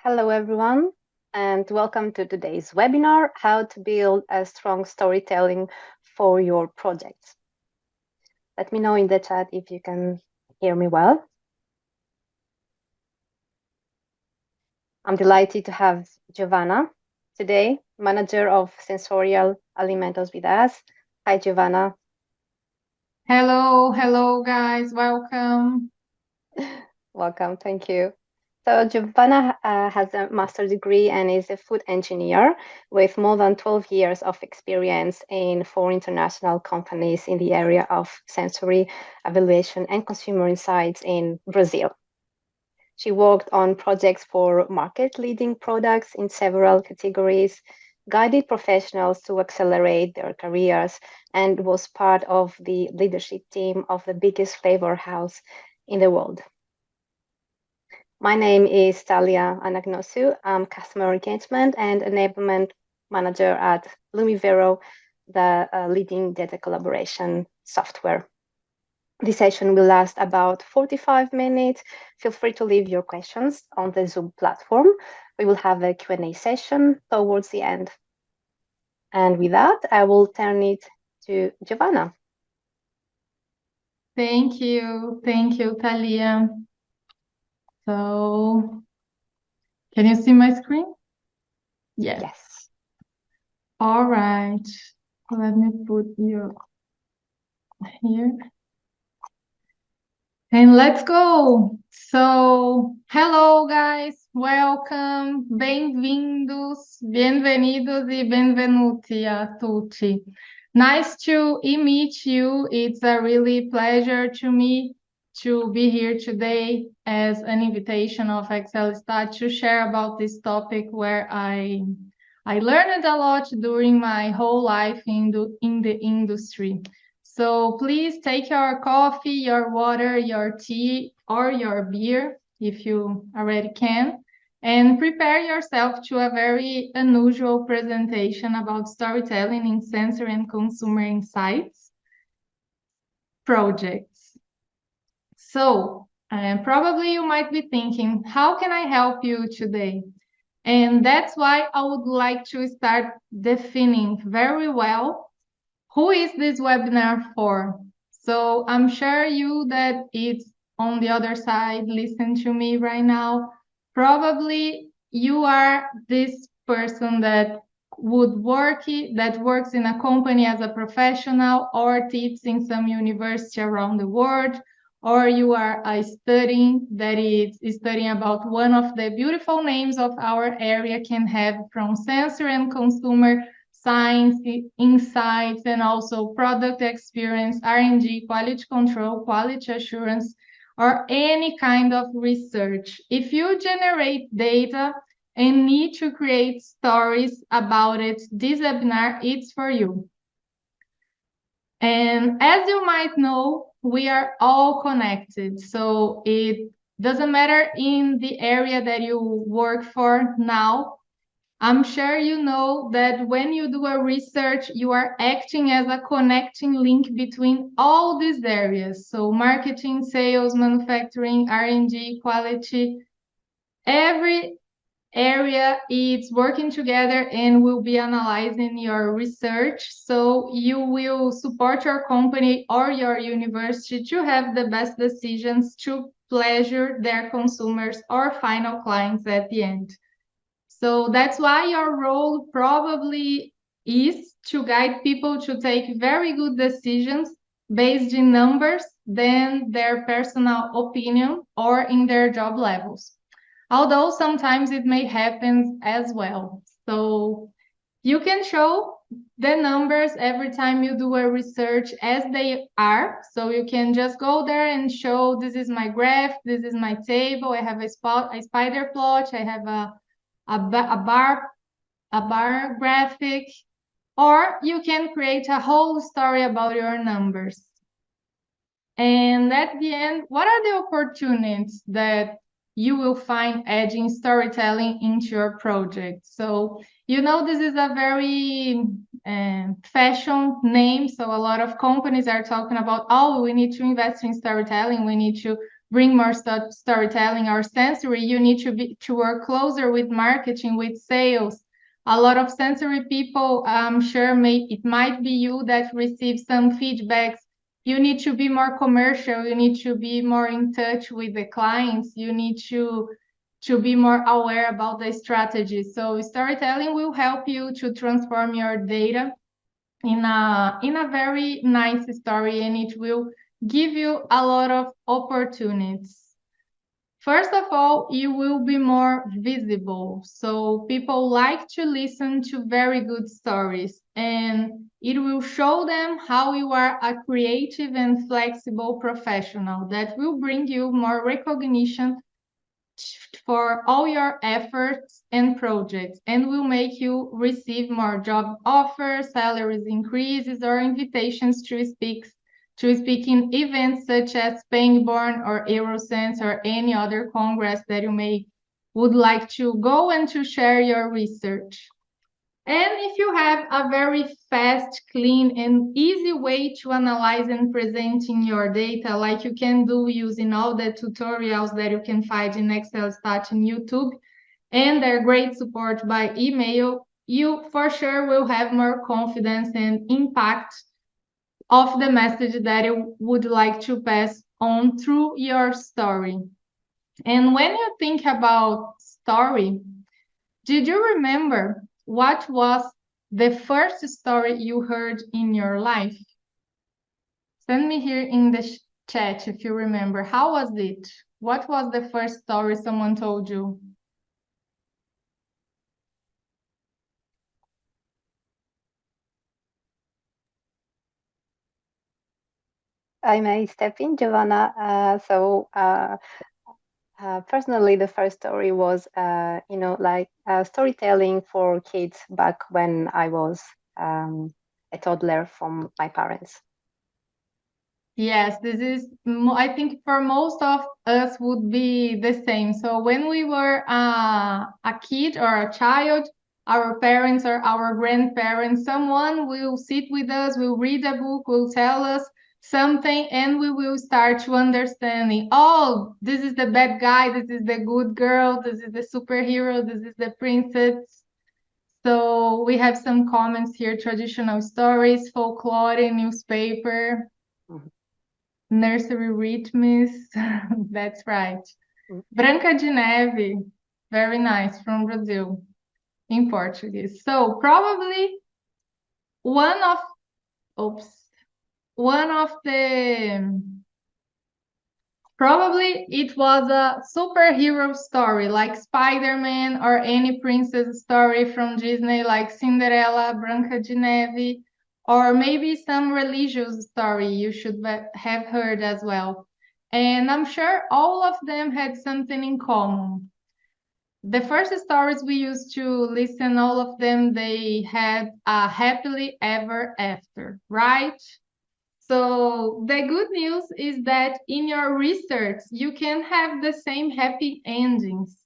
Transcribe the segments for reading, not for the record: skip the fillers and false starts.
Hello, everyone, and welcome to today's webinar, How to Build a Strong Storytelling for Your Projects. Let me know in the chat if you can hear me well. I'm delighted to have Giovanna today, Manager of Sensorial Alimentos with us. Hi, Giovanna. Hello guys, welcome. Welcome, thank you. So Giovanna has a master's degree and is a food engineer with more than 12 years of experience in 4 international companies in the area of sensory evaluation and consumer insights in Brazil. She worked on projects for market-leading products in several categories, guided professionals to accelerate their careers, and was part of the leadership team of the biggest flavor house in the world. My name is Talia Anagnosu. I'm Customer Engagement and Enablement Manager at Lumivero, the leading data collaboration software. This session will last about 45 minutes. Feel free to leave your questions on the Zoom platform. We will have a Q&A session towards the end. And with that, I will turn it to Giovanna. Thank you, Talia. So, can you see my screen? Yes. All right, let me put you here. And let's go. So, hello guys, welcome, bem-vindos, bienvenidos e benvenuti a tutti. Nice to meet you. It's a really pleasure to me to be here today as an invitation of XLSTAT to share about this topic where I learned a lot during my whole life in the industry. So please take your coffee, your water, your tea, or your beer, if you already can, and prepare yourself to a very unusual presentation about storytelling in sensory and consumer insights projects. So probably you might be thinking, how can I help you today? And that's why I would like to start defining very well who is this webinar for. So I'm sure you that it's on the other side, listen to me right now. Probably you are this person that works in a company as a professional or teaches in some university around the world, or you are a studying that is studying about one of the beautiful names of our area can have from sensory and consumer science, insights, and also product experience, R&D, quality control, quality assurance, or any kind of research. If you generate data and need to create stories about it, this webinar is for you. And as you might know, we are all connected. So it doesn't matter in the area that you work for now. I'm sure you know that when you do a research, you are acting as a connecting link between all these areas. So marketing, sales, manufacturing, R&D, quality, every area is working together and will be analyzing your research. So you will support your company or your university to have the best decisions to pleasure their consumers or final clients at the end. So that's why your role probably is to guide people to take very good decisions based in numbers than their personal opinion or in their job levels. Although sometimes it may happen as well. So you can show the numbers every time you do a research as they are. So you can just go there and show, this is my graph, this is my table, I have a spider plot, I have a bar graphic, or you can create a whole story about your numbers. And at the end, what are the opportunities that you will find adding storytelling into your project? So, you know, this is a very fashion name. So a lot of companies are talking about, oh, we need to invest in storytelling. We need to bring more storytelling or sensory, you need to work closer with marketing, with sales. A lot of sensory people, I'm sure it might be you that receive some feedbacks. You need to be more commercial. You need to be more in touch with the clients. You need to be more aware about the strategy. So storytelling will help you to transform your data in a very nice story, and it will give you a lot of opportunities. First of all, you will be more visible. So people like to listen to very good stories, and it will show them how you are a creative and flexible professional that will bring you more recognition for all your efforts and projects, and will make you receive more job offers, salaries increases, or invitations to speak in events such as Pangborn or Eurosense or any other congress that you would like to go and to share your research. And if you have a very fast, clean, and easy way to analyze and presenting your data, like you can do using all the tutorials that you can find in XLSTAT in YouTube, and their great support by email, you for sure will have more confidence and impact of the message that you would like to pass on through your story. And when you think about story, did you remember what was the first story you heard in your life? Send me here in the chat if you remember. How was it? What was the first story someone told you? I may step in, Giovanna. Personally, the first story was, like storytelling for kids back when I was a toddler from my parents. Yes, this is, I think for most of us would be the same. So when we were a kid or a child, our parents or our grandparents, someone will sit with us, will read a book, will tell us something, and we will start to understanding, oh, this is the bad guy, this is the good girl, this is the superhero, this is the princess. So we have some comments here, traditional stories, folklore, newspaper. Mhm. Nursery rhythms. That's right. Mhm. Branca de Neve. Very nice, from Brazil in Portuguese. So probably one of oops, one of the probably it was a superhero story like Spider-Man or any princess story from Disney like Cinderella, Branca de Neve, or maybe some religious story you should have heard as well. And I'm sure all of them had something in common. The first stories we used to listen, all of them, they had a happily ever after, right? So the good news is that in your research, you can have the same happy endings.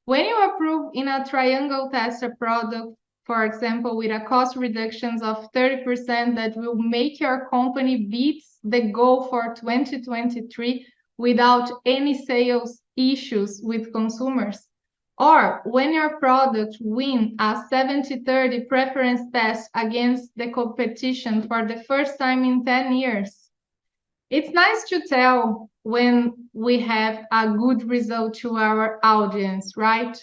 When you approve in a triangle test a product, for example, with a cost reductions of 30% that will make your company beats the goal for 2023 without any sales issues with consumers, or when your product win a 70-30 preference test against the competition for the first time in 10 years. It's nice to tell when we have a good result to our audience, right?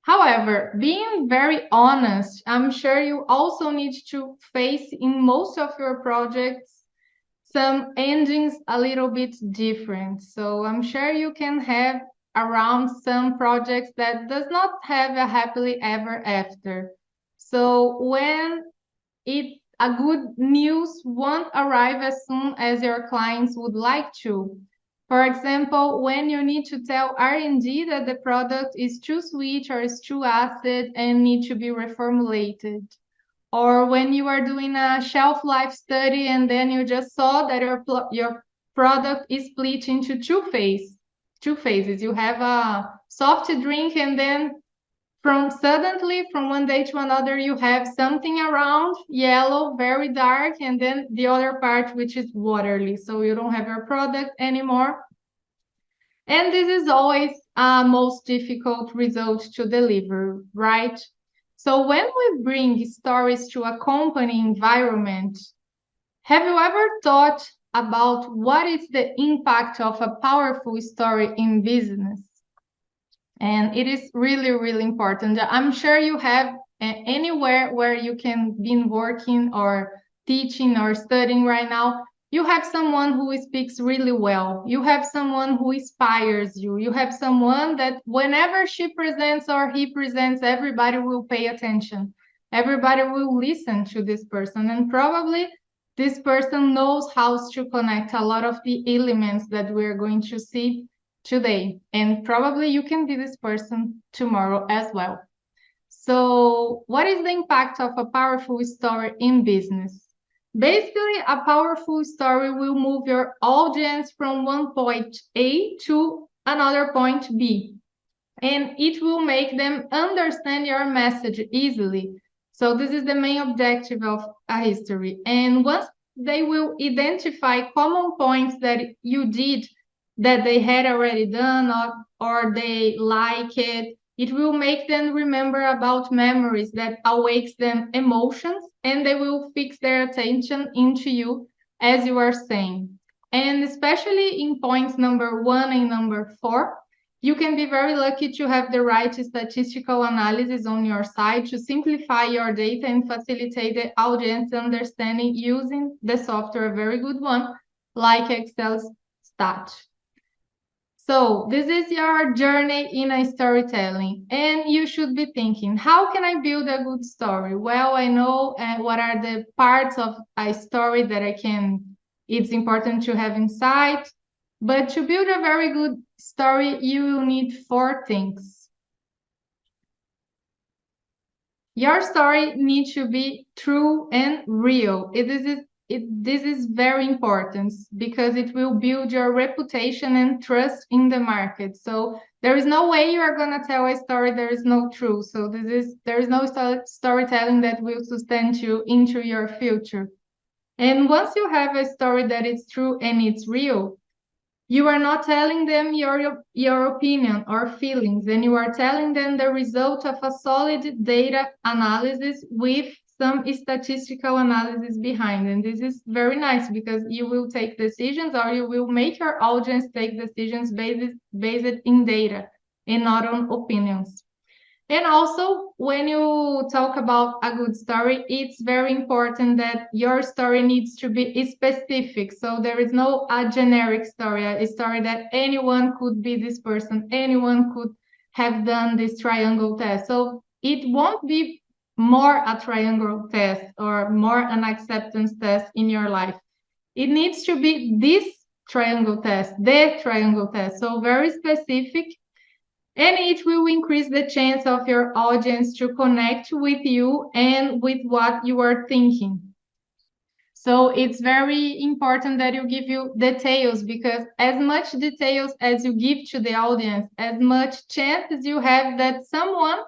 However, being very honest, I'm sure you also need to face in most of your projects some endings a little bit different. So I'm sure you can have around some projects that does not have a happily ever after. So when it a good news won't arrive as soon as your clients would like to. For example, when you need to tell R&D that the product is too sweet or is too acid and need to be reformulated, or when you are doing a shelf life study and then you just saw that your product is split into two phases. You have a soft drink and then from suddenly from one day to another you have something around yellow, very dark, and then the other part which is watery, so you don't have your product anymore. And this is always a most difficult result to deliver, right? So when we bring stories to a company environment, have you ever thought about what is the impact of a powerful story in business? And it is really, really important. I'm sure you have anywhere where you can be working or teaching or studying right now, you have someone who speaks really well. You have someone who inspires you. You have someone that whenever she presents or he presents, everybody will pay attention. Everybody will listen to this person. And probably this person knows how to connect a lot of the elements that we're going to see today, and probably you can be this person tomorrow as well. So what is the impact of a powerful story in business? Basically, a powerful story will move your audience from one point A to another point B, and it will make them understand your message easily. So this is the main objective of a history. And once they will identify common points that you did that they had already done, or they like it, it will make them remember about memories that awakes them emotions, and they will fix their attention into you as you are saying. And especially in points number 1 and number 4, you can be very lucky to have the right statistical analysis on your side to simplify your data and facilitate the audience understanding using the software, a very good one, like XLSTAT. So this is your journey in a storytelling, and you should be thinking, how can I build a good story? Well, I know what are the parts of a story that it's important to have inside, but to build a very good story, you will need 4 things. Your story needs to be true and real. This is very important because it will build your reputation and trust in the market. So there is no way you are going to tell a story there is no truth. So there is no storytelling that will sustain you into your future. And once you have a story that is true and it's real, you are not telling them your opinion or feelings, and you are telling them the result of a solid data analysis with some statistical analysis behind. And this is very nice because you will take decisions, or you will make your audience take decisions based in data and not on opinions. And also, when you talk about a good story, it's very important that your story needs to be specific. So there is no a generic story, a story that anyone could be this person, anyone could have done this triangle test. So it won't be more a triangle test or more an acceptance test in your life. It needs to be this triangle test, the triangle test. So very specific, and it will increase the chance of your audience to connect with you and with what you are thinking. So it's very important that you give you details, because as much details as you give to the audience, as much chances you have that someone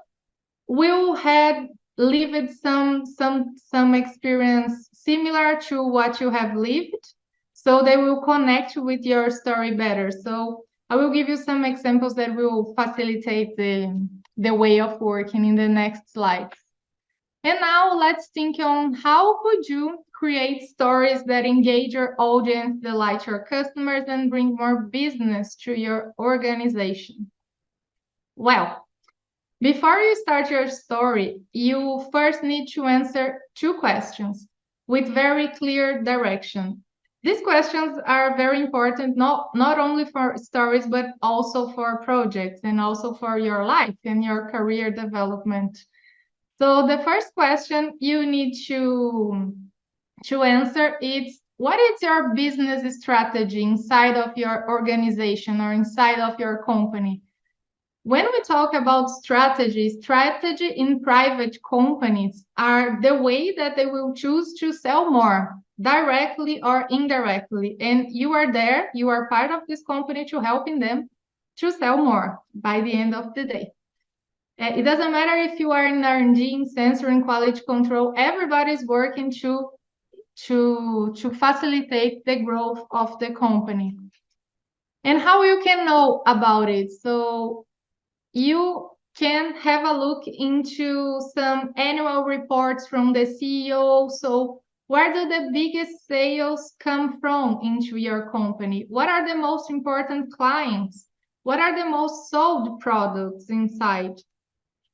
will have lived some experience similar to what you have lived, so they will connect with your story better. So I will give you some examples that will facilitate the way of working in the next slides. And now let's think on how could you create stories that engage your audience, delight your customers, and bring more business to your organization. Well, before you start your story, you first need to answer 2 questions with very clear direction. These questions are very important, not only for stories, but also for projects and also for your life and your career development. So the first question you need to answer is, what is your business strategy inside of your organization or inside of your company? When we talk about strategy in private companies are the way that they will choose to sell more, directly or indirectly. And you are there, you are part of this company to helping them to sell more by the end of the day. It doesn't matter if you are in R&D, in sensor, in quality control, everybody's working to facilitate the growth of the company. And how you can know about it? So you can have a look into some annual reports from the CEO. So where do the biggest sales come from into your company? What are the most important clients? What are the most sold products inside?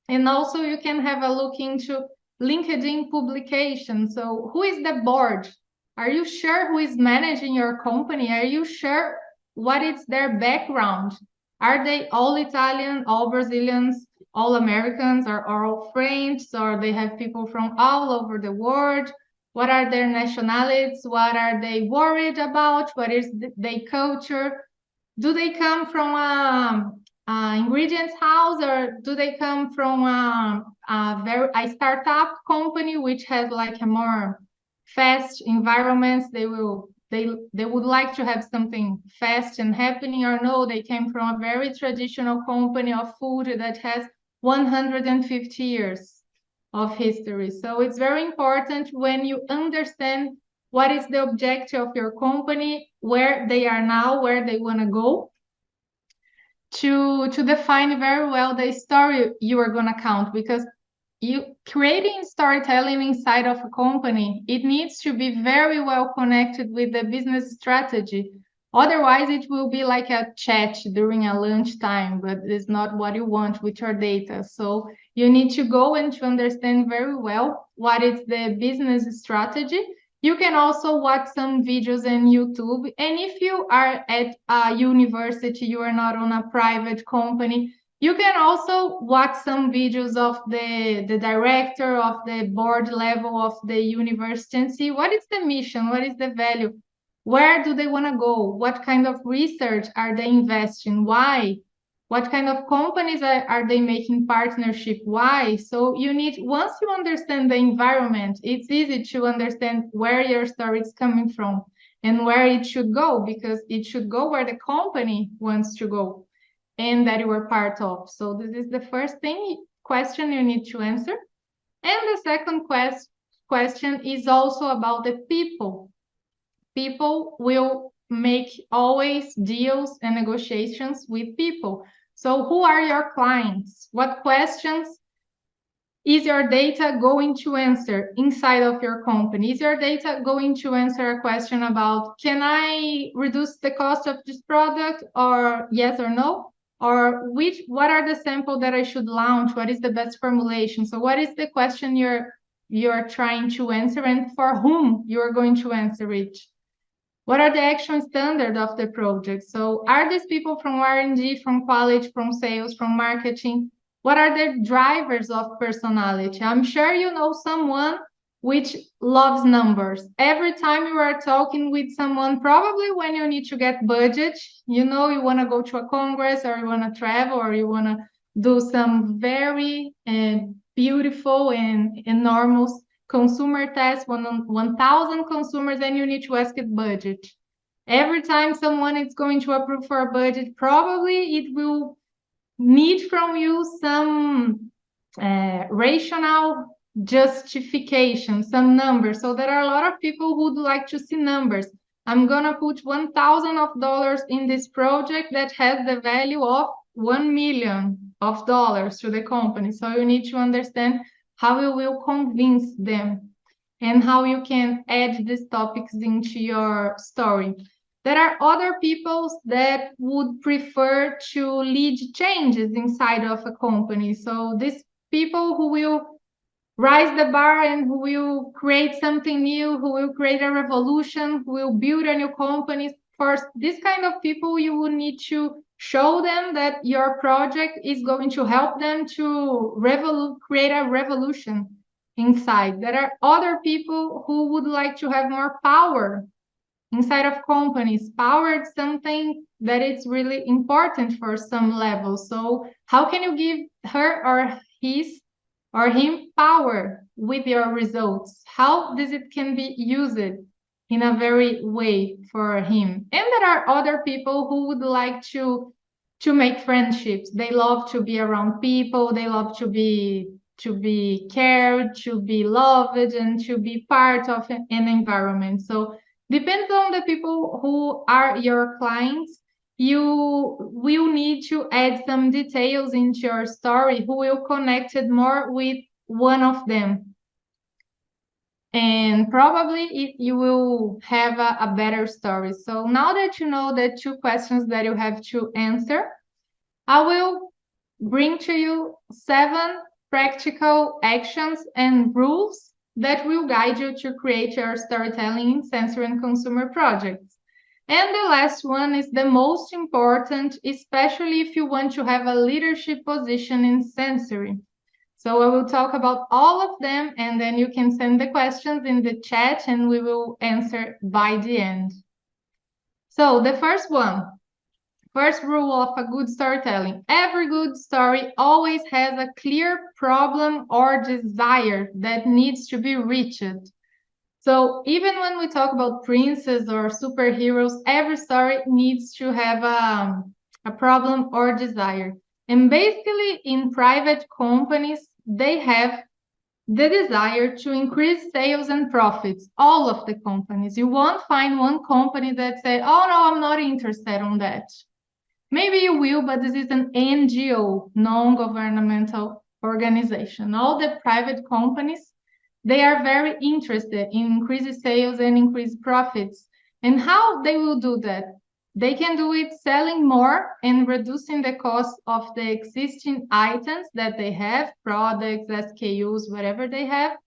And also you can have a look into LinkedIn publications. So who is the board? Are you sure who is managing your company? Are you sure what is their background? Are they all Italian, all Brazilians, all Americans, or all French, or they have people from all over the world? What are their nationalities? What are they worried about? What is their culture? Do they come from ingredients house, or do they come from a startup company which has like a more fast environments? They would like to have something fast and happening, or no, they came from a very traditional company of food that has 150 years of history. So it's very important when you understand what is the objective of your company, where they are now, where they want to go, to define very well the story you are going to count, because you creating storytelling inside of a company, it needs to be very well connected with the business strategy. Otherwise it will be like a chat during a lunch time, but it's not what you want with your data. So you need to go and to understand very well what is the business strategy. You can also watch some videos on YouTube. And if you are at a university, you are not on a private company, you can also watch some videos of the director of the board level of the university and see what is the mission, what is the value, where do they want to go, what kind of research are they investing, why, what kind of companies are they making partnership, why. So you need, once you understand the environment, it's easy to understand where your story is coming from and where it should go, because it should go where the company wants to go and that you are part of. So this is the first question you need to answer. And the second question is also about the people. People will make always deals and negotiations with people. So who are your clients? What questions is your data going to answer inside of your company? Is your data going to answer a question about, can I reduce the cost of this product, or yes or no? Or what are the sample that I should launch? What is the best formulation? So what is the question you're trying to answer, and for whom you're going to answer it? What are the action standards of the project? So are these people from R&D, from quality, from sales, from marketing? What are the drivers of personality? I'm sure you know someone which loves numbers. Every time you are talking with someone, probably when you need to get budget, you know, you want to go to a congress, or you want to travel, or you want to do some very beautiful and enormous consumer test, 1,000 consumers, and you need to ask it budget. Every time someone is going to approve for a budget, probably it will need from you some rational justification, some numbers. So there are a lot of people who would like to see numbers. I'm gonna put $1,000 in this project that has the value of $1 million to the company. So you need to understand how you will convince them and how you can add these topics into your story. There are other people that would prefer to lead changes inside of a company. So these people who will rise the bar and who will create something new, who will create a revolution, who will build a new company. For this kind of people, you will need to show them that your project is going to help them to create a revolution inside. There are other people who would like to have more power inside of companies. Power is something that is really important for some level. So how can you give her or his or him power with your results? How does it can be used in a very way for him? And there are other people who would like to make friendships. They love to be around people. They love to be cared, to be loved, and to be part of an environment. So depends on the people who are your clients. You will need to add some details into your story who will connect it more with one of them. And probably you will have a better story. So now that you know the two questions that you have to answer, I will bring to you 7 practical actions and rules that will guide you to create your storytelling in sensory and consumer projects. And the last one is the most important, especially if you want to have a leadership position in sensory. So I will talk about all of them, and then you can send the questions in the chat and we will answer by the end. So the first one, first rule of a good storytelling. Every good story always has a clear problem or desire that needs to be reached. So even when we talk about princes or superheroes, every story needs to have a problem or desire. And basically in private companies, they have the desire to increase sales and profits, all of the companies. You won't find one company that say, oh no, I'm not interested on that. Maybe you will, but this is an NGO, non-governmental organization. All the private companies, they are very interested in increasing sales and increase profits. And how they will do that? They can do it selling more and reducing the cost of the existing items that they have, products, SKUs, whatever they have,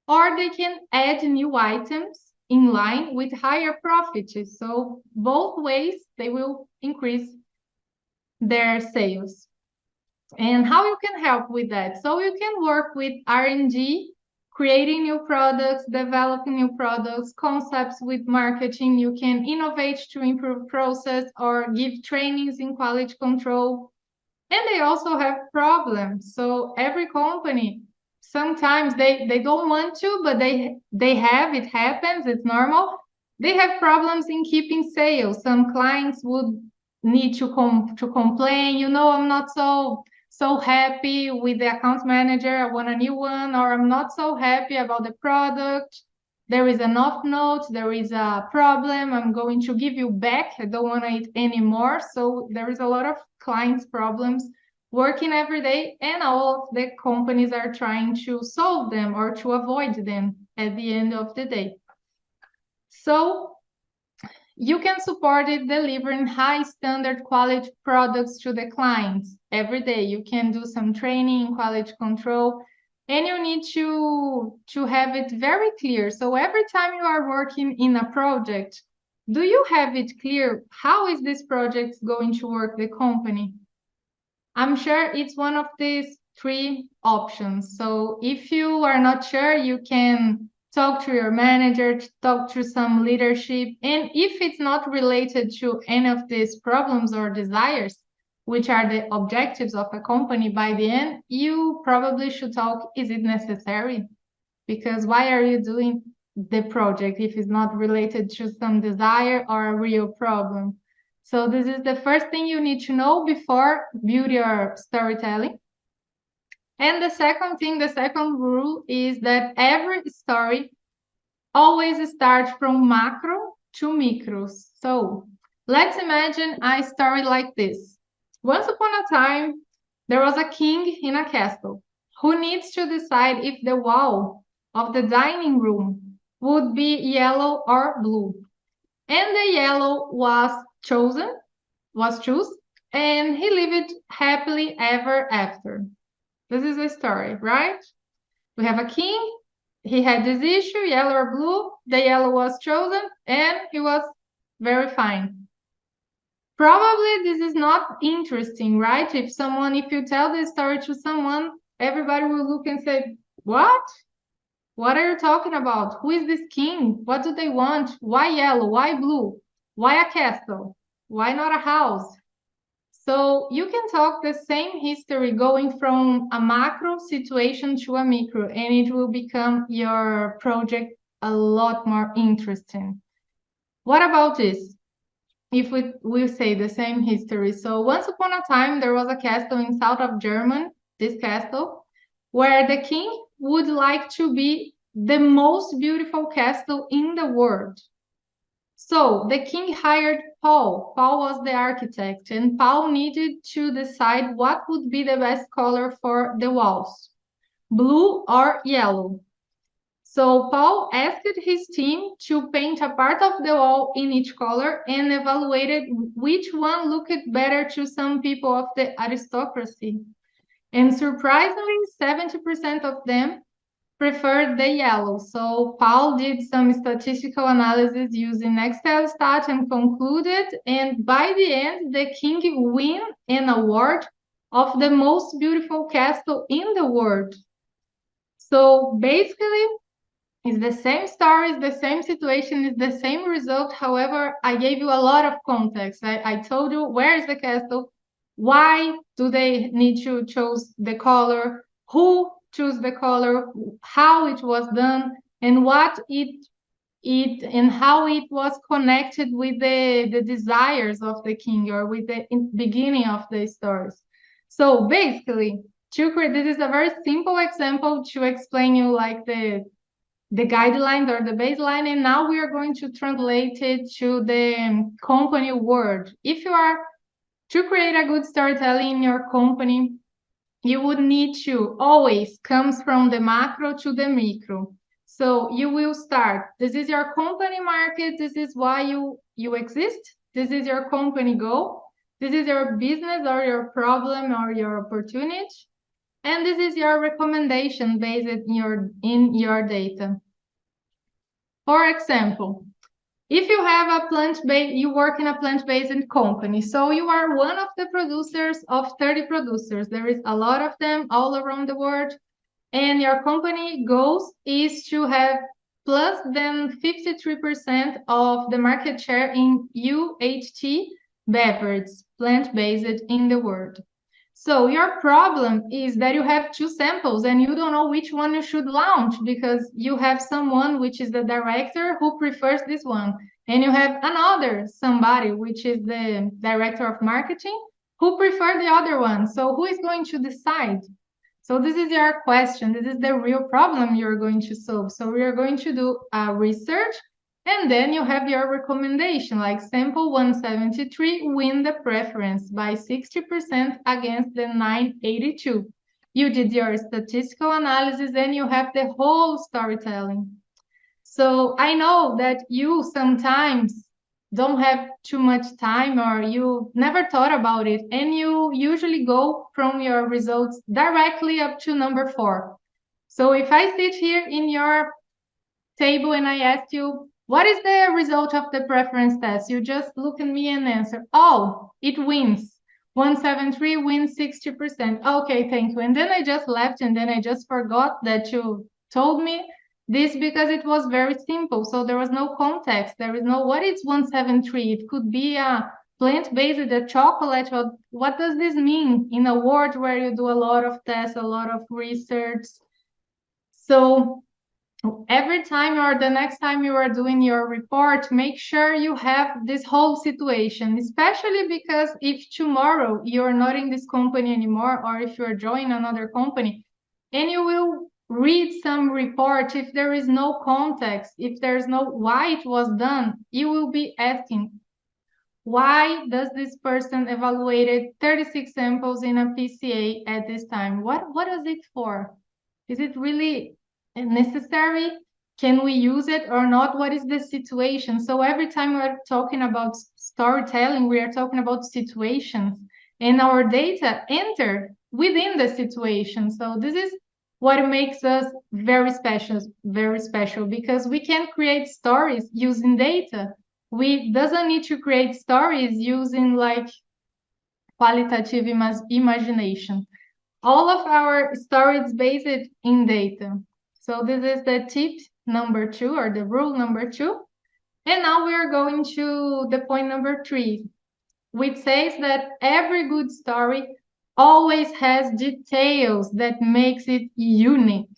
or they can add new items in line with higher profits. So both ways, they will increase their sales. And how you can help with that? So you can work with R&D, creating new products, developing new products, concepts with marketing. You can innovate to improve process or give trainings in quality control. And they also have problems. So every company, sometimes they don't want to, but they have, it happens, it's normal. They have problems in keeping sales. Some clients would need to complain, I'm not so happy with the account manager, I want a new one, or I'm not so happy about the product. There is an off note, there is a problem, I'm going to give you back, I don't want it anymore. So there is a lot of clients problems working every day, and all of the companies are trying to solve them or to avoid them at the end of the day. So you can support it delivering high standard quality products to the clients every day. You can do some training in quality control, and you need to have it very clear. So every time you are working in a project, do you have it clear how is this project going to work the company? I'm sure it's one of these 3 options. So if you are not sure, you can talk to your manager, talk to some leadership. And if it's not related to any of these problems or desires, which are the objectives of a company by the end, you probably should talk, is it necessary? Because why are you doing the project if it's not related to some desire or a real problem? So this is the first thing you need to know before build your storytelling. And the second thing, the second rule is that every story always starts from macro to micro. So let's imagine a story like this. Once upon a time, there was a king in a castle who needs to decide if the wall of the dining room would be yellow or blue. And the yellow chosen, and he lived happily ever after. This is a story, right? We have a king, he had this issue, yellow or blue, the yellow was chosen, and he was very fine. Probably this is not interesting, right? If you tell this story to someone, everybody will look and say, what? What are you talking about? Who is this king? What do they want? Why yellow? Why blue? Why a castle? Why not a house? So you can talk the same history going from a macro situation to a micro, and it will become your project a lot more interesting. What about this? if we say the same history. So once upon a time, there was a castle in south of Germany, this castle, where the king would like to be the most beautiful castle in the world. So the king hired Paul. Paul was the architect, and Paul needed to decide what would be the best color for the walls, blue or yellow. So Paul asked his team to paint a part of the wall in each color and evaluated which one looked better to some people of the aristocracy. And surprisingly, 70% of them preferred the yellow. So Paul did some statistical analysis using XLSTAT and concluded, and by the end, the king won an award of the most beautiful castle in the world. So basically, it's the same story, it's the same situation, it's the same result. However, I gave you a lot of context. I told you where is the castle, why do they need to choose the color, who chose the color, how it was done, and what it and how it was connected with the desires of the king or with the beginning of the stories. So basically, this is a very simple example to explain you like the guidelines or the baseline, and now we are going to translate it to the company word. If you are to create a good storytelling in your company, you would need to always comes from the macro to the micro. So you will start, this is your company market, this is why you exist, this is your company goal, this is your business or your problem or your opportunity, and this is your recommendation based in your data. For example, if you have a plant-based, you work in a plant-based company, so you are one of the producers of 30 producers. There is a lot of them all around the world, and your company goals is to have plus than 53% of the market share in UHT beverages, plant-based in the world. So your problem is that you have two samples and you don't know which one you should launch because you have someone which is the director who prefers this one, and you have another somebody which is the director of marketing who prefer the other one. So who is going to decide? So this is your question. This is the real problem you're going to solve. So we are going to do a research, and then you have your recommendation, like sample 173 win the preference by 60% against the 982. You did your statistical analysis and you have the whole storytelling. So I know that you sometimes don't have too much time or you never thought about it, and you usually go from your results directly up to number 4. So if I sit here in your table and I ask you, what is the result of the preference test? You just look at me and answer, oh, it wins. 173 wins 60%. Okay, thank you. And then I just left and then I just forgot that you told me this because it was very simple. So there was no context. There is no what is 173. It could be a plant-based, a chocolate. What does this mean in a world where you do a lot of tests, a lot of research? So every time or the next time you are doing your report, make sure you have this whole situation, especially because if tomorrow you're not in this company anymore, or if you're joining another company and you will read some report, if there is no context, if there's no why it was done, you will be asking, why does this person evaluated 36 samples in a PCA at this time? What is it for? Is it really necessary? Can we use it or not? What is the situation? So every time we're talking about storytelling, we are talking about situations, and our data enter within the situation. So this is what makes us very special, because we can create stories using data. We doesn't need to create stories using like qualitative imagination. All of our stories based in data. So this is the tip number 2 or the rule number 2. And now we are going to the point number 3, which says that every good story always has details that makes it unique.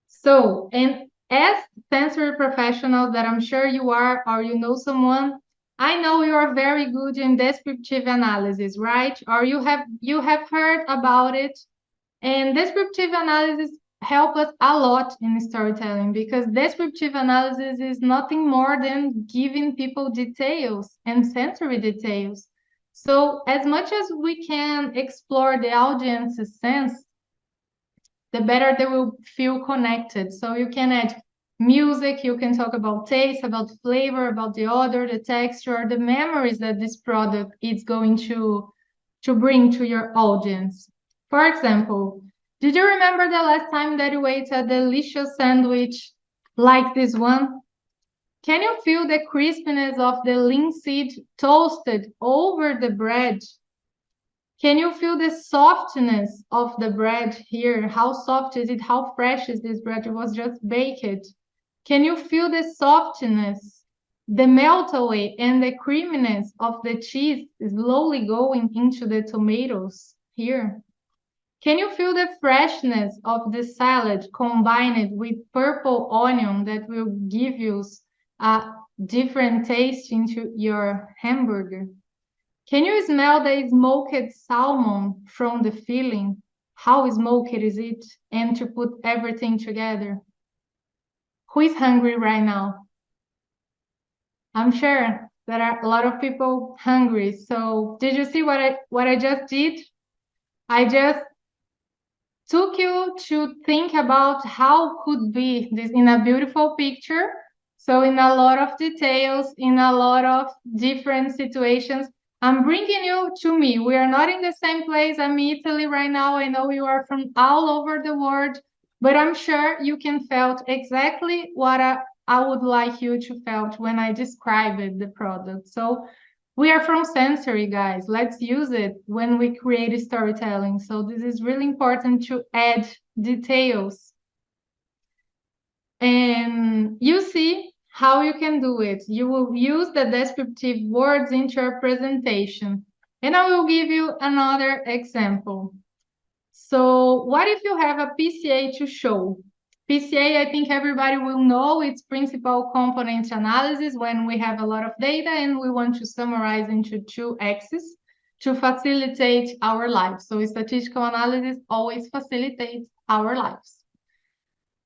So, and as sensory professionals that I'm sure you are, or you know someone, I know you are very good in descriptive analysis, right? Or you have heard about it. And descriptive analysis help us a lot in storytelling because descriptive analysis is nothing more than giving people details and sensory details. So as much as we can explore the audience's sense, the better they will feel connected. So you can add music, you can talk about taste, about flavor, about the odor, the texture, the memories that this product is going to bring to your audience. For example, did you remember the last time that you ate a delicious sandwich like this one? Can you feel the crispiness of the linseed toasted over the bread? Can you feel the softness of the bread here? How soft is it? How fresh is this bread? It was just baked. Can you feel the softness, the melt away, and the creaminess of the cheese slowly going into the tomatoes here? Can you feel the freshness of the salad combined with purple onion that will give you a different taste into your hamburger? Can you smell the smoked salmon from the filling? How smoked is it? And to put everything together. Who is hungry right now? I'm sure there are a lot of people hungry. So did you see what I just did? I just took you to think about how could be this in a beautiful picture. So in a lot of details, in a lot of different situations, I'm bringing you to me. We are not in the same place. I'm in Italy right now. I know you are from all over the world, but I'm sure you can felt exactly what I would like you to felt when I described the product. So we are from sensory, guys. Let's use it when we create storytelling. So this is really important to add details. And you see how you can do it. You will use the descriptive words into your presentation. And I will give you another example. So what if you have a PCA to show? PCA, I think everybody will know it's principal component analysis when we have a lot of data and we want to summarize into two axes to facilitate our lives. So statistical analysis always facilitates our lives.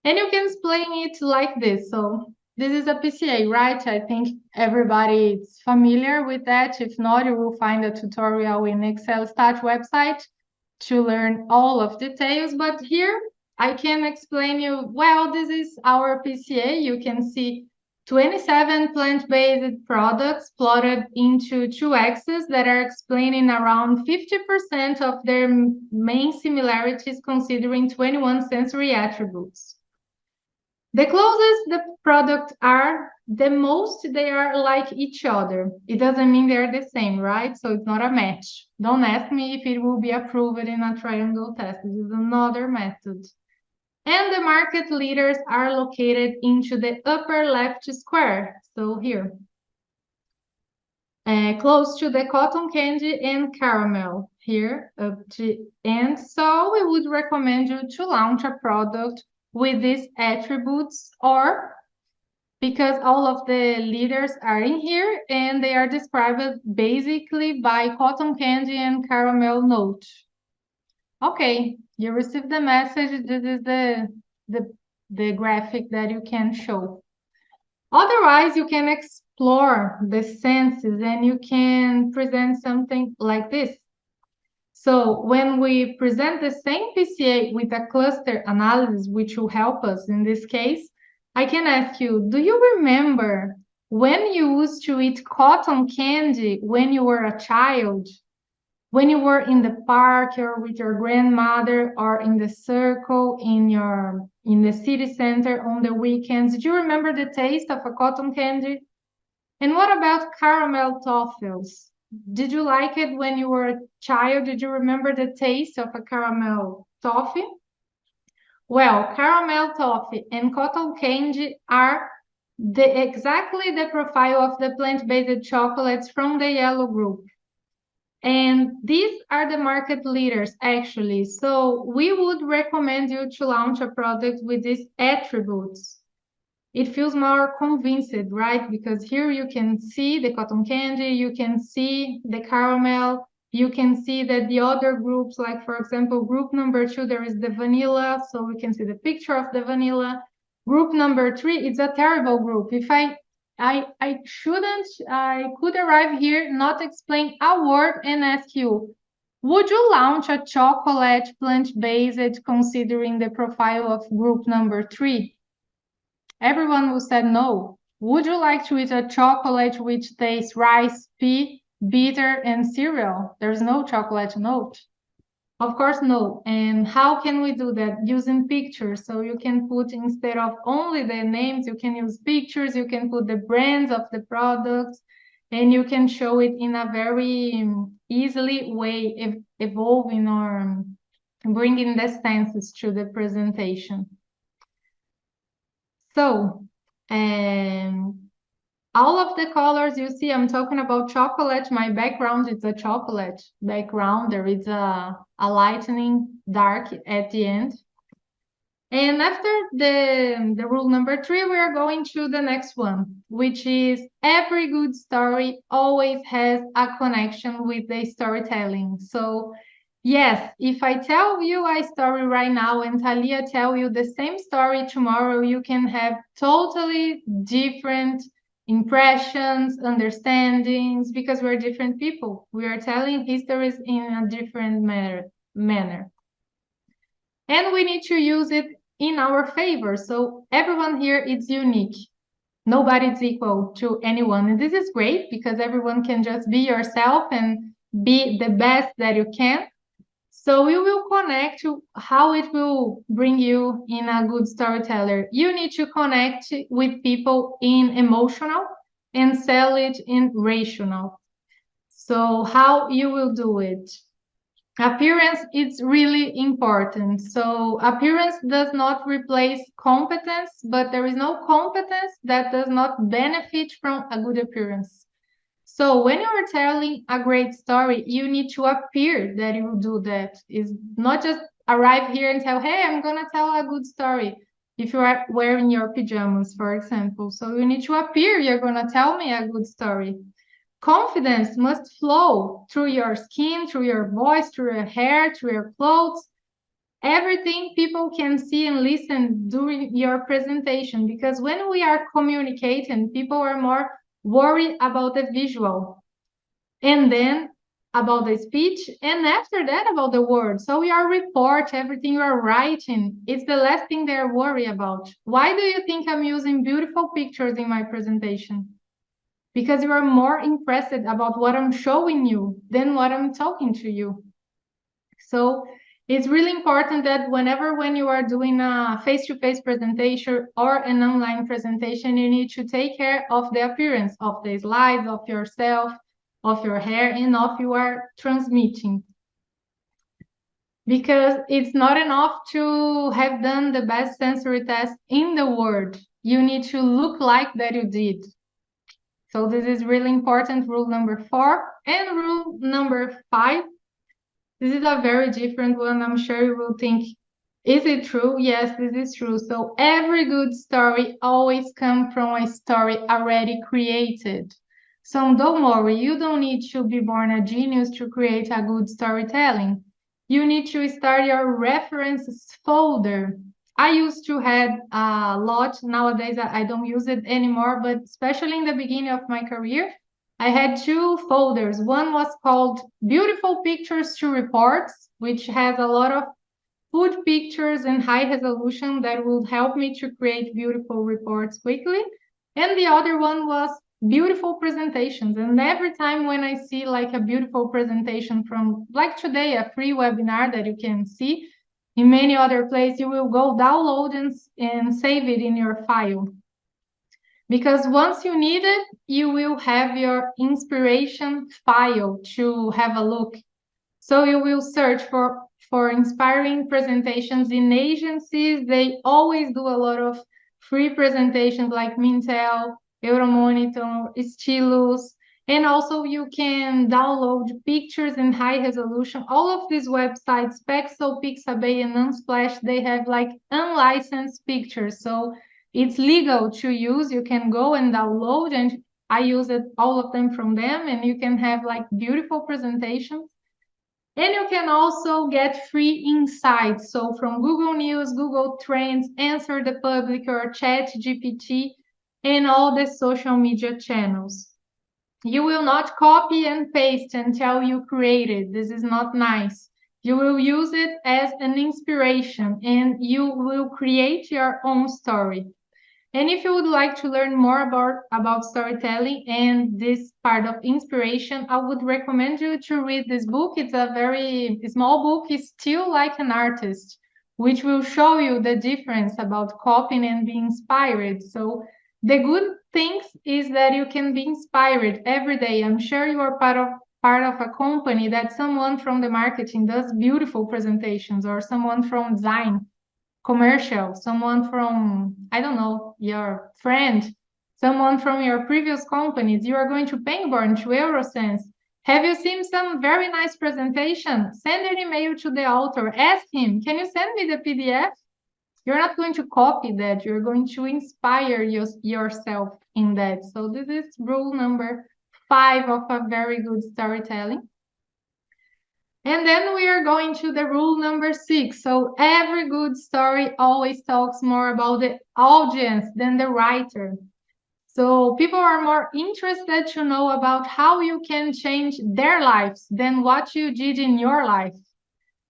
And you can explain it like this. So this is a PCA, right? I think everybody is familiar with that. If not, you will find a tutorial in XLSTAT website to learn all of details. But here I can explain you, well, this is our PCA. You can see 27 plant-based products plotted into two axes that are explaining around 50% of their main similarities considering 21 sensory attributes. The closest the products are, the most they are like each other. It doesn't mean they're the same, right? So it's not a match. Don't ask me if it will be approved in a triangle test. This is another method. And the market leaders are located into the upper left square. So here, close to the cotton candy and caramel here up to, and so we would recommend you to launch a product with these attributes, or because all of the leaders are in here and they are described basically by cotton candy and caramel note. Okay, you received the message. This is the graphic that you can show. Otherwise, you can explore the senses and you can present something like this. So when we present the same PCA with a cluster analysis, which will help us in this case, I can ask you, do you remember when you used to eat cotton candy when you were a child? When you were in the park or with your grandmother or in the circle in the city center on the weekends? Did you remember the taste of a cotton candy? And what about caramel toffees? Did you like it when you were a child? Did you remember the taste of a caramel toffee? Well, caramel toffee and cotton candy are exactly the profile of the plant-based chocolates from the yellow group. And these are the market leaders, actually. So we would recommend you to launch a product with these attributes. it feels more convinced, right? Because here you can see the cotton candy, you can see the caramel, you can see that the other groups, like for example, group number 2, there is the vanilla, so we can see the picture of the vanilla. Group number 3, it's a terrible group. If I could arrive here, not explain a word and ask you, would you launch a chocolate plant-based considering the profile of group number 3? Everyone will say no. Would you like to eat a chocolate which tastes rice, pea, bitter, and cereal? There's no chocolate note. Of course, no. And how can we do that? Using pictures. So you can put, instead of only the names, you can use pictures, you can put the brands of the products, and you can show it in a very easily way, evolving or bringing the senses to the presentation. So, all of the colors you see, I'm talking about chocolate. My background is a chocolate background. There is a lightning dark at the end. And after the rule number 3, we are going to the next one, which is every good story always has a connection with the storytelling. So yes, if I tell you a story right now and Talia tell you the same story tomorrow, you can have totally different impressions, understandings, because we're different people. We are telling histories in a different manner. And we need to use it in our favor. So everyone here is unique. Nobody's equal to anyone. And this is great because everyone can just be yourself and be the best that you can. So we will connect to how it will bring you in a good storyteller. You need to connect with people in emotional and sell it in rational. So how you will do it? Appearance is really important. So appearance does not replace competence, but there is no competence that does not benefit from a good appearance. So when you are telling a great story, you need to appear that you do that. Is not just arrive here and tell, hey, I'm gonna tell a good story. If you are wearing your pajamas, for example. So you need to appear you're gonna tell me a good story. Confidence must flow through your skin, through your voice, through your hair, through your clothes. Everything people can see and listen during your presentation. Because when we are communicating, people are more worried about the visual and then about the speech, and after that about the words. So your report, everything you're writing, it's the last thing they're worried about. Why do you think I'm using beautiful pictures in my presentation? Because you are more impressed about what I'm showing you than what I'm talking to you. So it's really important that when you are doing a face-to-face presentation or an online presentation, you need to take care of the appearance of the slides, of yourself, of your hair, and of you are transmitting. Because it's not enough to have done the best sensory test in the world. You need to look like that you did. So this is really important, rule number 4. And rule number 5, this is a very different one. I'm sure you will think, is it true? Yes, this is true. So every good story always comes from a story already created. So don't worry, you don't need to be born a genius to create a good storytelling. You need to start your references folder. I used to have a lot. Nowadays, I don't use it anymore, but especially in the beginning of my career, I had 2 folders. One was called Beautiful Pictures to Reports, which has a lot of food pictures and high resolution that would help me to create beautiful reports quickly. And the other one was beautiful presentations. And every time when I see like a beautiful presentation from, like today, a free webinar that you can see in many other places, you will go download and save it in your file. Because once you need it, you will have your inspiration file to have a look. So you will search for inspiring presentations in agencies. They always do a lot of free presentations like Mintel, Euromonitor, Stylus, and also you can download pictures in high resolution. All of these websites, Pexel, Pixabay, and Unsplash, they have like unlicensed pictures. So It's legal to use. You can go and download, and I use it, all of them from them, and you can have like beautiful presentations. And you can also get free insights. So from Google News, Google Trends, Answer the Public, or Chat GPT, and all the social media channels. You will not copy and paste until you create it. This is not nice. You will use it as an inspiration and you will create your own story. And if you would like to learn more about storytelling and this part of inspiration, I would recommend you to read this book. It's a very small book, it's still like an artist, which will show you the difference about copying and being inspired. So the good things is that you can be inspired every day. I'm sure you are part of a company that someone from the marketing does beautiful presentations, or someone from design commercial, someone from, I don't know, your friend, someone from your previous companies, you are going to Payborn, to Eurosense. Have you seen some very nice presentation? Send an email to the author. Ask him, can you send me the PDF? You're not going to copy that. You're going to inspire yourself in that. So this is rule number 5 of a very good storytelling. And then we are going to the rule number 6. So every good story always talks more about the audience than the writer. So people are more interested to know about how you can change their lives than what you did in your life.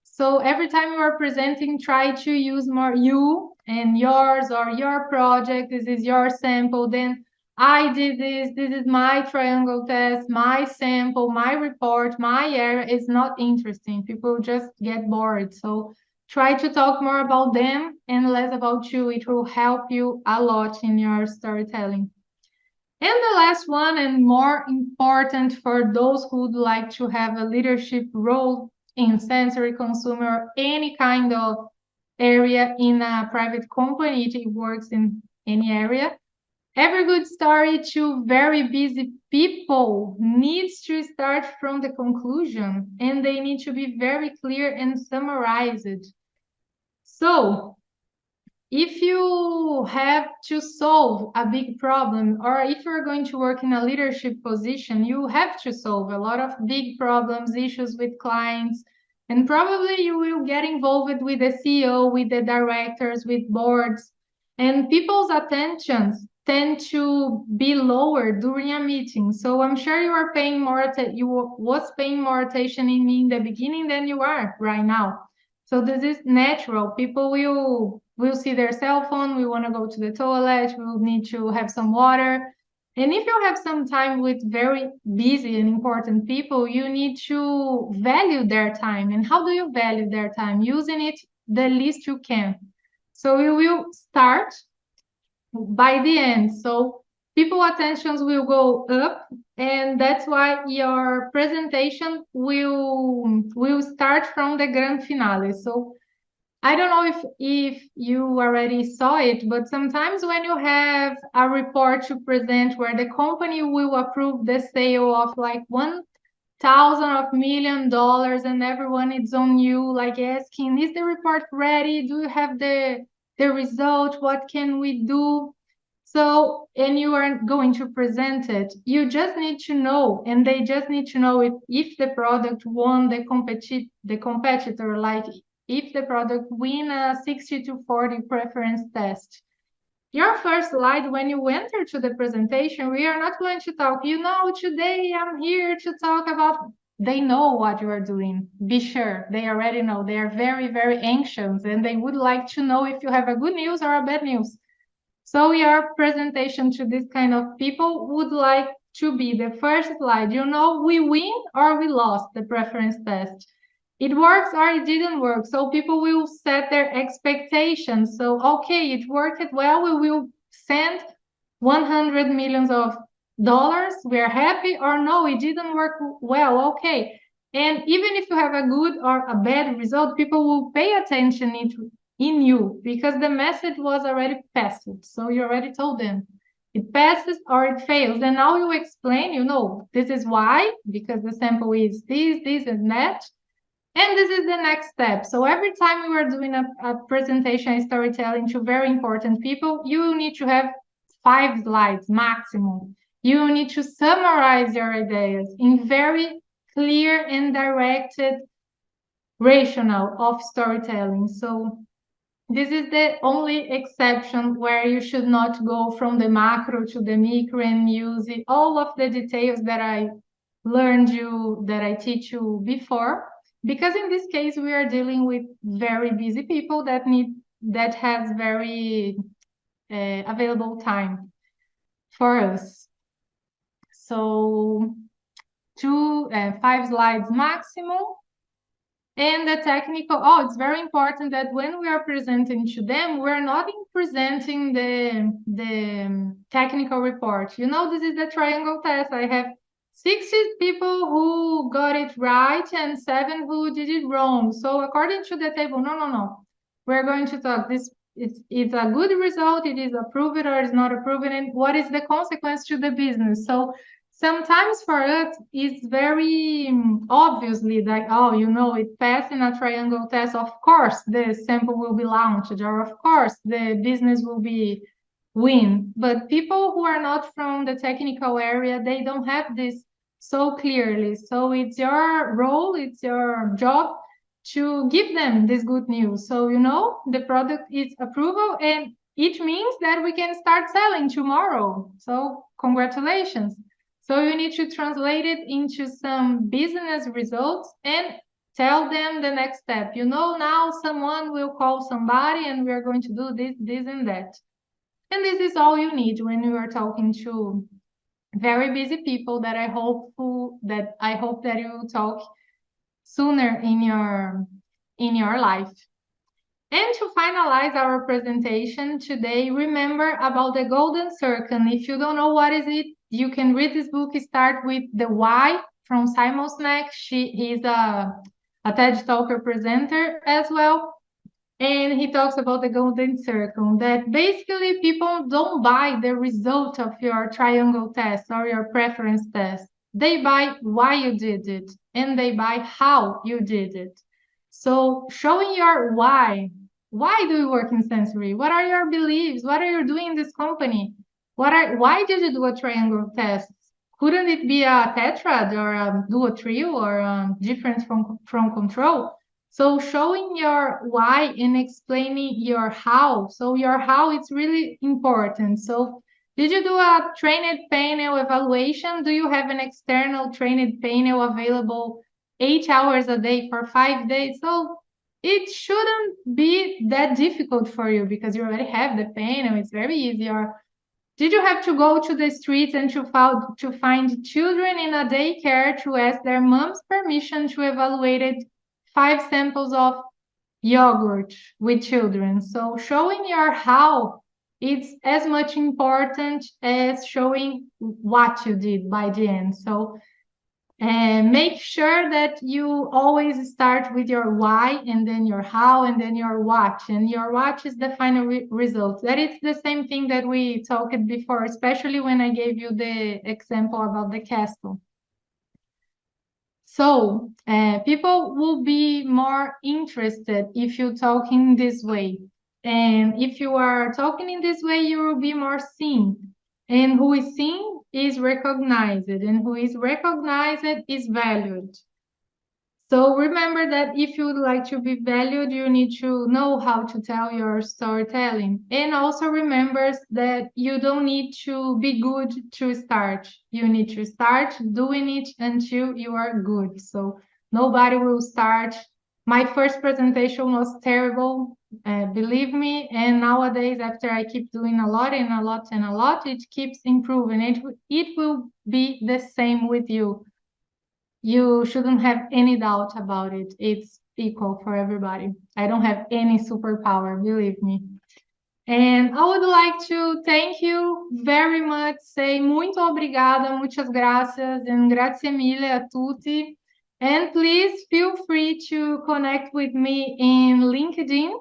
So every time you are presenting, try to use more you and yours, or your project. This is your sample. Then I did this. This is my triangle test, my sample, my report, my area. Is not interesting. People just get bored. So try to talk more about them and less about you. It will help you a lot in your storytelling. And the last one, and more important for those who would like to have a leadership role in sensory consumer or any kind of area in a private company, it works in any area. Every good story to very busy people needs to start from the conclusion, and they need to be very clear and summarized. So if you have to solve a big problem, or if you're going to work in a leadership position, you have to solve a lot of big problems, issues with clients, and probably you will get involved with the CEO, with the directors, with boards, and people's attentions tend to be lower during a meeting. So I'm sure you are paying more you was paying more attention in me in the beginning than you are right now. So this is natural. People will see their cell phone, we want to go to the toilet, we'll need to have some water. And if you have some time with very busy and important people, you need to value their time. And how do you value their time? Using it the least you can. So you will start by the end. So people attentions will go up, and that's why your presentation will start from the grand finale. So I don't know if you already saw it, but sometimes when you have a report to present where the company will approve the sale of like 1,000 million and everyone is on you, like asking, is the report ready? Do you have the result? What can we do? So, and you are going to present it, you just need to know, and they just need to know if the product won the competitor, like if the product win a 60-40 preference test. Your first slide, when you enter to the presentation, we are not going to talk, today I'm here to talk about, they know what you are doing. Be sure, they already know. They are very, very anxious, and they would like to know if you have a good news or a bad news. So your presentation to this kind of people would like to be the first slide. We win or we lost the preference test. It works or it didn't work. So people will set their expectations. So, okay, it worked well. We will send 100 millions of dollars. We're happy, or no, it didn't work well. Okay. And even if you have a good or a bad result, people will pay attention in you because the message was already passed. So you already told them it passes or it fails. And now you explain, this is why, because the sample is this, and that. And this is the next step. So every time you are doing a presentation storytelling to very important people, you need to have 5 slides maximum. You need to summarize your ideas in very clear and directed rationale of storytelling. So this is the only exception where you should not go from the macro to the micro and use all of the details that I that I teach you before. Because in this case, we are dealing with very busy people that has very available time for us. So 5 slides maximum. And the technical, it's very important that when we are presenting to them, we're not presenting the technical report. You know, this is the triangle test. I have 60 people who got it right and 7 who did it wrong. So according to the table, no. We're going to talk this. It's a good result. It is approved or is not approved, and what is the consequence to the business. So sometimes for us, it's very obviously like, it passed in a triangle test. Of course, the sample will be launched, or of course, the business will be win. But people who are not from the technical area, they don't have this so clearly. So it's your role, it's your job to give them this good news. So, the product is approval and it means that we can start selling tomorrow. So congratulations. So you need to translate it into some business results and tell them the next step. Now someone will call somebody and we're going to do this, and that. And this is all you need when you are talking to very busy people that I hope that you will talk sooner in your life. And to finalize our presentation today, remember about the golden circle. If you don't know what is it, you can read this book. Start with The Why from Simon Sinek. He's a TED Talker presenter as well. And he talks about the golden circle, that basically people don't buy the result of your triangle test or your preference test. They buy why you did it and they buy how you did it. So showing your why. Why do you work in sensory? What are your beliefs? What are you doing in this company? Why did you do a triangle test? Couldn't it be a tetrad or do a trio or difference from control? So showing your why and explaining your how. So your how is really important. So did you do a trained panel evaluation? Do you have an external trained panel available 8 hours a day for 5 days? So it shouldn't be that difficult for you because you already have the panel. It's very easy. Or did you have to go to the streets and to find children in a daycare to ask their mom's permission to evaluate 5 samples of yogurt with children? So showing your how, it's as much important as showing what you did by the end. So and make sure that you always start with your why and then your how and then your what. And your what is the final result. That is the same thing that we talked before, especially when I gave you the example about the castle. So people will be more interested if you talk in this way. And if you are talking in this way, you will be more seen. And who is seen is recognized, and who is recognized is valued. So remember that if you would like to be valued, you need to know how to tell your storytelling. And also remember that you don't need to be good to start. You need to start doing it until you are good. So nobody will start. My first presentation was terrible, believe me. And nowadays, after I keep doing a lot and a lot and a lot, it keeps improving. It will be the same with you. You shouldn't have any doubt about it. It's equal for everybody. I don't have any superpower, believe me. And I would like to thank you very much, say muito obrigada, muchas gracias, and grazie mille a tutti. And please feel free to connect with me in LinkedIn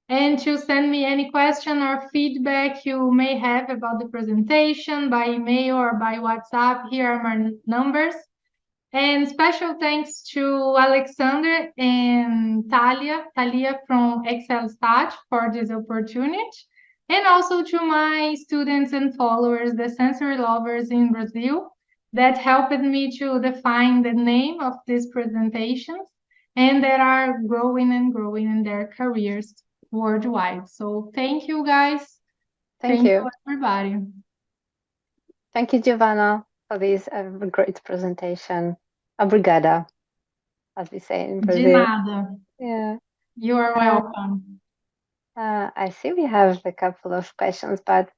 and to send me any question or feedback you may have about the presentation by email or by WhatsApp. Here are my numbers. And special thanks to Alexander and Talia from XLSTAT for this opportunity. And also to my students and followers, the sensory lovers in Brazil, that helped me to define the name of these presentations and that are growing and growing in their careers worldwide. So thank you guys. Thank Thank you. you, everybody. Thank you, Giovanna, for this great presentation. Obrigada, as we say in De Brazil. nada. Yeah. You are Uh, welcome. I see we have a couple of questions, but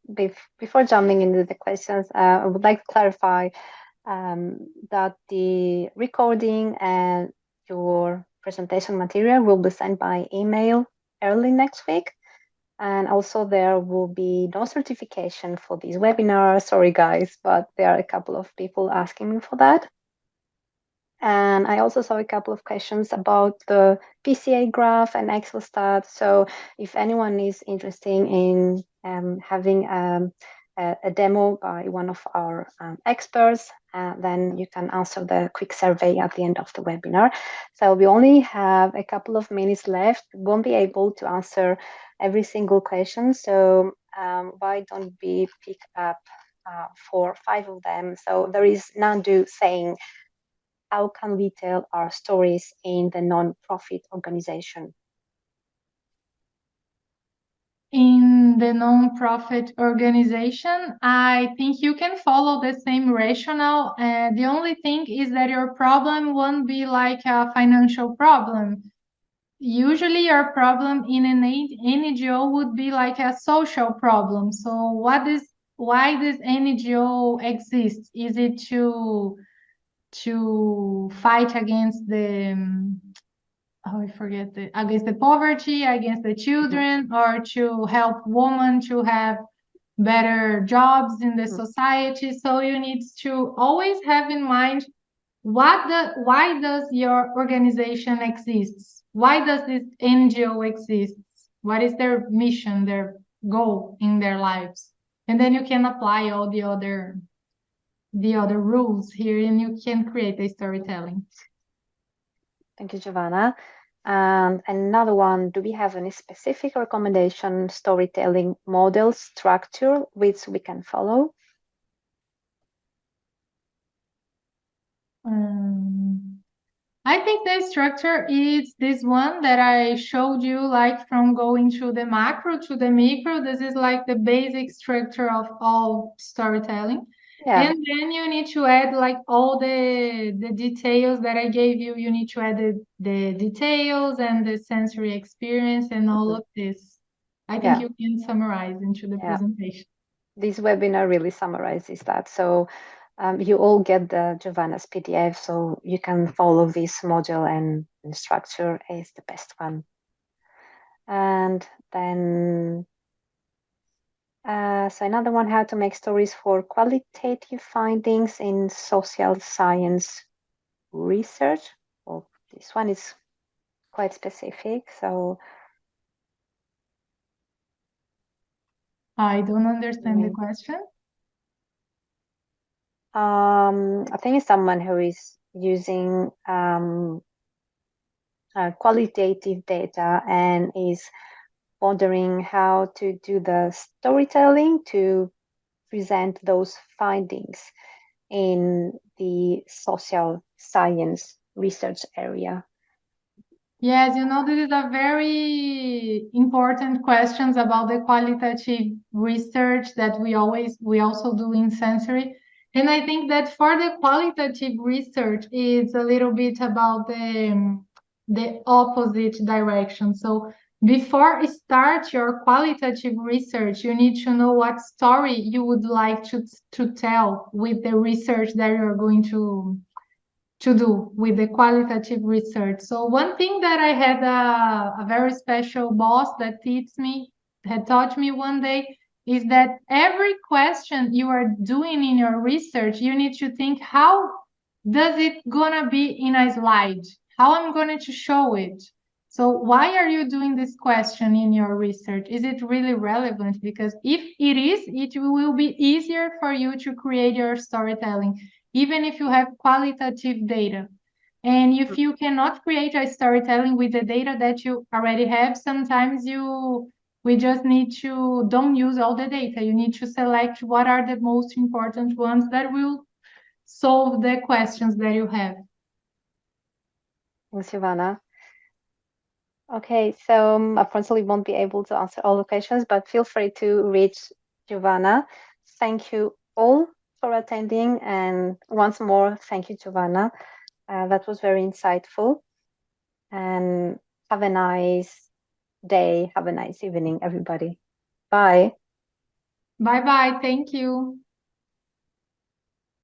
before jumping into the questions, I would like to clarify that the recording and your presentation material will be sent by email early next week. And also there will be no certification for this webinar. Sorry, guys, but there are a couple of people asking me for that. And I also saw a couple of questions about the PCA graph and XLSTAT. So if anyone is interested in having a demo by one of our experts, then you can answer the quick survey at the end of the webinar. So we only have a couple of minutes left. We won't be able to answer every single question. So why don't we pick up 4 or 5 of them? So there is Nandu saying, how can we tell our stories in the non-profit organization? In the non-profit organization, I think you can follow the same rationale. The only thing is that your problem won't be like a financial problem. Usually your problem in an NGO would be like a social problem. So why does NGO exist? Is it to fight against the I forget against the poverty, against the Mhm. children, or to help women to have better jobs in the Mhm. society. So you need to always have in mind why does your organization exists? Why does this NGO exist? What is their mission, their goal in their lives? And then you can apply all the other rules here and you can create a storytelling. Thank you, Giovanna. And another one, do we have any specific recommendation storytelling model structure which we can follow? I think the structure is this one that I showed you, like from going to the macro to the micro. This is like the basic structure of all storytelling. Yeah. And then you need to add like all the details that I gave you. You need to add the details and the sensory experience and all Mhm. of this. I think Yeah. you can summarize into the Yeah. presentation. This webinar really summarizes that. So you all get the Giovanna's PDF, so you can follow this module and structure is the best one. And then so another one, how to make stories for qualitative findings in social science research. Well, this one is quite specific. So I don't understand the mm, question. I think it's someone who is using qualitative data and is wondering how to do the storytelling to present those findings in the social science research area. Yes, this is a very important questions about the qualitative research that we also do in sensory. And I think that for the qualitative research, it's a little bit about the opposite direction. So before you start your qualitative research, you need to know what story you would like to tell with the research that you're going to do with the qualitative research. So one thing that I had a very special boss that had taught me one day is that every question you are doing in your research, you need to think how does it gonna be in a slide? How I'm going to show it? So why are you doing this question in your research? Is it really relevant? Because if it is, it will be easier for you to create your storytelling. even if you have qualitative data. And if you cannot create a storytelling with the data that you already have, sometimes we just need to don't use all the data. You need to select what are the most important ones that will solve the questions that you have. Thanks, Giovanna. Okay, so unfortunately won't be able to answer all the questions, but feel free to reach Giovanna. Thank you all for attending, and once more, thank you, Giovanna. That was very insightful, and have a nice day, have a nice evening, everybody. Bye. Bye bye. Thank you.